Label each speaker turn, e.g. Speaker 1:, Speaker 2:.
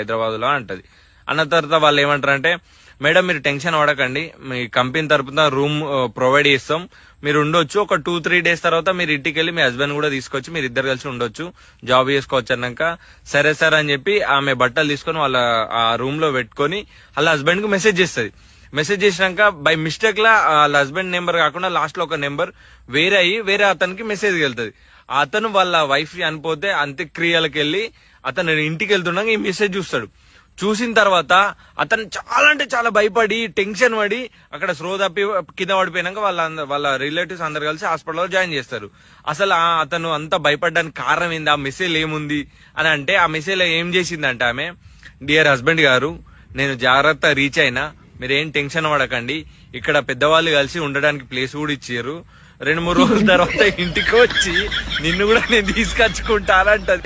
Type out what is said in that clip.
Speaker 1: హైదరాబాద్ లో అంటది. అన్న తర్వాత వాళ్ళు ఏమంటారంటే, మేడం మీరు టెన్షన్ పడకండి, మీ కంపెనీ తరపున రూమ్ ప్రొవైడ్ చేస్తాం, మీరు ఉండొచ్చు. ఒక 2-3 డేస్ తర్వాత మీరు ఇంటికి వెళ్ళి మీ హస్బెండ్ కూడా తీసుకొచ్చి మీరు ఇద్దరు కలిసి ఉండొచ్చు, జాబ్ చేసుకోవచ్చు అన్నాక సరే సార్ అని చెప్పి ఆమె బట్టలు తీసుకొని వాళ్ళ ఆ రూమ్ లో పెట్టుకొని వాళ్ళ హస్బెండ్ కు మెసేజ్ చేస్తుంది. మెసేజ్ చేసినాక బై మిస్టేక్ లా వాళ్ళ హస్బెండ్ నెంబర్ కాకుండా లాస్ట్ లో ఒక నెంబర్ వేరే అతనికి మెసేజ్ వెళ్తుంది. అతను వాళ్ళ వైఫ్ చనిపోతే అంత్యక్రియలకు వెళ్ళి అతను ఇంటికి వెళ్తుండగా ఈ మెసేజ్ చూస్తాడు. చూసిన తర్వాత అతను చాలా అంటే చాలా భయపడి టెన్షన్ పడి అక్కడ స్లో తప్పి కింద పడిపోయినాక వాళ్ళ రిలేటివ్స్ అందరు కలిసి హాస్పిటల్లో జాయిన్ చేస్తారు. అసలు అతను అంత భయపడడానికి కారణం ఏంది, ఆ మెసేజ్ ఏముంది అని అంటే, ఆ మెసేజ్ లో ఏం చేసిందంటే ఆమె, డియర్ హస్బెండ్ గారు, నేను జాగ్రత్త రీచ్ అయినా, మీరేం టెన్షన్ పడకండి, ఇక్కడ పెద్దవాళ్ళు కలిసి ఉండడానికి ప్లేస్ కూడా ఇచ్చారు, 2-3 రోజుల తర్వాత ఇంటికి వచ్చి నిన్ను కూడా నేను తీసుకొచ్చుకుంటానంటది.